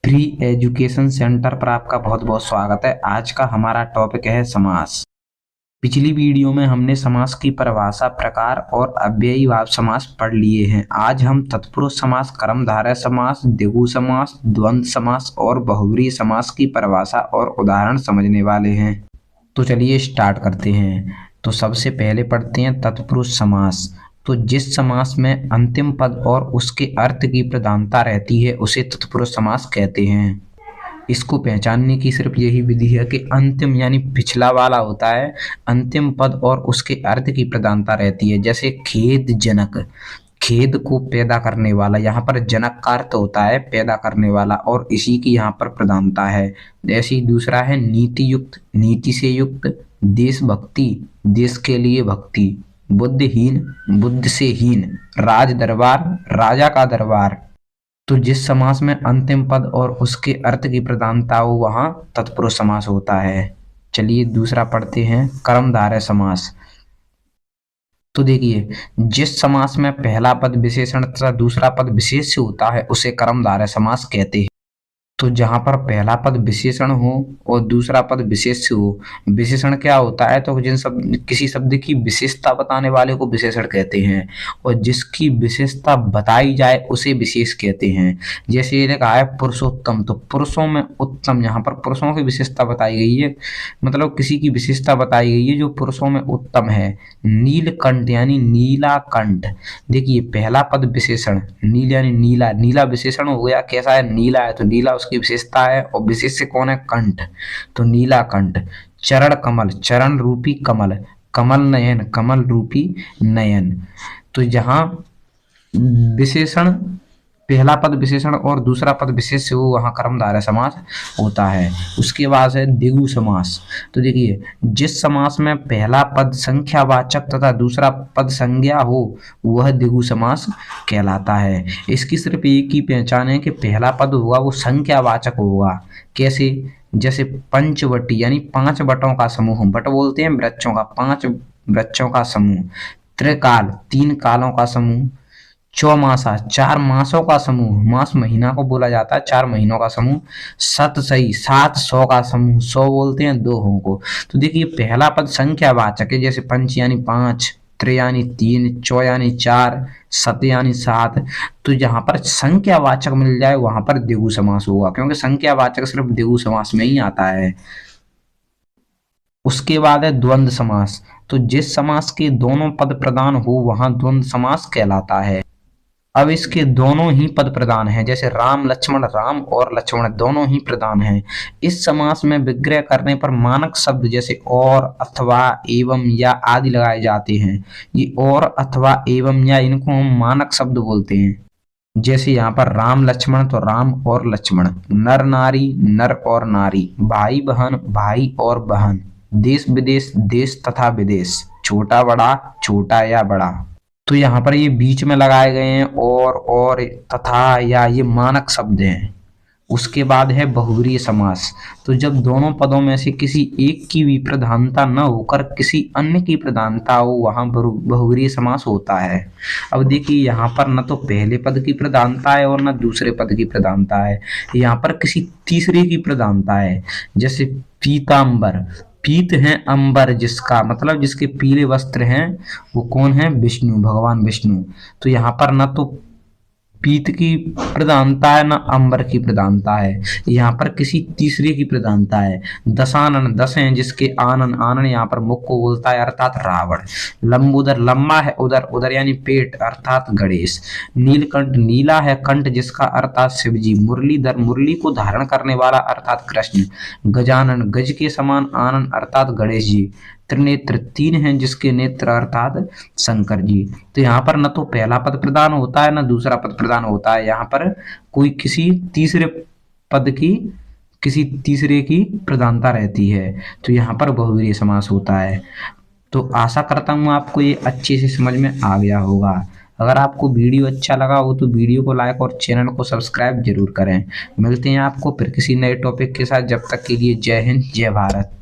Free education centre पर आपका बहुत बहुत स्वागत है। आज का हमारा टॉपिक है समास। पिछली वीडियो में हमने समास की परिभाषा, प्रकार और अव्ययी भाव समास पढ़ लिए हैं। आज हम तत्पुरुष समास, कर्मधारय समास, द्विगु समास, द्वंद्व समास और बहुव्रीहि समास की परिभाषा और उदाहरण समझने वाले हैं। तो चलिए स्टार्ट करते हैं। तो सबसे पहले पढ़ते हैं तत्पुरुष समास। तो जिस समास में अंतिम पद और उसके अर्थ की प्रधानता रहती है उसे तत्पुरुष समास कहते हैं। इसको पहचानने की सिर्फ यही विधि है कि अंतिम यानी पिछला वाला होता है, अंतिम पद और उसके अर्थ की प्रधानता रहती है। जैसे खेद जनक, खेद को पैदा करने वाला, यहाँ पर जनक का अर्थ होता है पैदा करने वाला और इसी की यहाँ पर प्रधानता है। जैसे दूसरा है नीति युक्त, नीति से युक्त, देशभक्ति, देश के लिए भक्ति, बुद्धिहीन, बुद्ध से हीन, राज दरबार, राजा का दरबार। तो जिस समास में अंतिम पद और उसके अर्थ की प्रधानता हो वहां तत्पुरुष समास होता है। चलिए दूसरा पढ़ते हैं कर्मधारय समास। तो देखिए, जिस समास में पहला पद विशेषण तथा दूसरा पद विशेष्य होता है उसे कर्मधारय समास कहते हैं। तो जहां पर पहला पद विशेषण हो और दूसरा पद विशेष्य हो, विशेषण क्या होता है तो जिन शब्द किसी शब्द की विशेषता बताने वाले को विशेषण कहते हैं और जिसकी विशेषता बताई जाए उसे विशेष कहते हैं। जैसे ये लिखा है पुरुषोत्तम, तो पुरुषों में उत्तम, यहाँ पर पुरुषों की विशेषता बताई गई है, मतलब किसी की विशेषता बताई गई है जो पुरुषों में उत्तम है। नीलकंठ यानी नीला कंठ, देखिए पहला पद विशेषण, नील यानी नीला, नीला विशेषण हो गया, कैसा है नीला है तो नीला उसकी विशेषता है और विशेष्य कौन है कंठ, तो नीला कंठ। चरण कमल, चरण रूपी कमल, कमल नयन, कमल रूपी नयन। तो जहां विशेषण पहला पद विशेषण और दूसरा पद विशेष हो वहां कर्मधारय समास होता है। उसके बाद है द्विगु समास। तो देखिए, जिस समास में पहला पद संख्यावाचक तथा दूसरा पद संज्ञा हो वह द्विगु समास कहलाता है। इसकी सिर्फ एक ही पहचान है कि पहला पद होगा वो संख्यावाचक होगा। कैसे? जैसे पंचवटी यानी 5 बटों का समूह, बट बोलते हैं वृक्षों का, 5 वृक्षों का समूह। त्रिकाल, 3 कालों का समूह। चौमासा, 4 मासों का समूह, मास महीना को बोला जाता है, 4 महीनों का समूह। सतसई, 700 का समूह, 100 बोलते हैं 2 को। तो देखिए पहला पद संख्यावाचक है, जैसे पंच यानी 5, त्रि यानी 3, चौ यानी 4, सत यानी 7। तो जहां पर संख्यावाचक मिल जाए वहां पर द्विगु समास होगा, क्योंकि संख्यावाचक सिर्फ द्विगु समास में ही आता है। उसके बाद है द्वंद्व समास। तो जिस समास के दोनों पद प्रधान हो वहां द्वंद्व समास कहलाता है। अब इसके दोनों ही पद प्रधान हैं, जैसे राम लक्ष्मण, राम और लक्ष्मण दोनों ही प्रधान हैं। इस समास में विग्रह करने पर मानक शब्द जैसे और, अथवा, एवं या आदि लगाए जाते हैं। ये और, अथवा, एवं या इनको हम मानक शब्द बोलते हैं। जैसे यहाँ पर राम लक्ष्मण तो राम और लक्ष्मण, नर नारी, नर और नारी, भाई बहन, भाई और बहन, देश विदेश, देश तथा विदेश, छोटा बड़ा, छोटा या बड़ा। तो यहाँ पर ये बीच में लगाए गए हैं और तथा या, ये मानक शब्द हैं। उसके बाद है बहुव्रीहि समास। तो जब दोनों पदों में से किसी एक की भी प्रधानता न होकर किसी अन्य की प्रधानता हो वहां बहुव्रीहि समास होता है। अब देखिए यहाँ पर न तो पहले पद की प्रधानता है और न दूसरे पद की प्रधानता है, यहाँ पर किसी तीसरे की प्रधानता है। जैसे पीतांबर, पीत है अंबर, जिसका मतलब जिसके पीले वस्त्र हैं वो कौन है? विष्णु, भगवान विष्णु। तो यहाँ पर न तो पीत की प्रधानता है न अंबर की प्रधानता है, यहाँ पर किसी तीसरे की प्रधानता है। दशानन, 10 हैं जिसके आनन, आनन यहाँ पर मुख को बोलता है अर्थात रावण। लंबोदर, लंबा है उदर, उदर यानी पेट अर्थात गणेश। नीलकंठ, नीला है कंठ जिसका अर्थात शिवजी। मुरलीधर, मुरली को धारण करने वाला अर्थात कृष्ण। गजानन, गज के समान आनन अर्थात गणेश जी। त्रिनेत्र, 3 हैं जिसके नेत्र अर्थात शंकर जी। तो यहाँ पर न तो पहला पद प्रदान होता है न दूसरा पद प्रदान होता है, यहाँ पर कोई किसी तीसरे पद की, किसी तीसरे की प्रधानता रहती है। तो यहाँ पर बहुव्रीहि समास होता है। तो आशा करता हूँ आपको ये अच्छे से समझ में आ गया होगा। अगर आपको वीडियो अच्छा लगा हो तो वीडियो को लाइक और चैनल को सब्सक्राइब जरूर करें। मिलते हैं आपको फिर किसी नए टॉपिक के साथ, जब तक के लिए जय हिंद, जय भारत।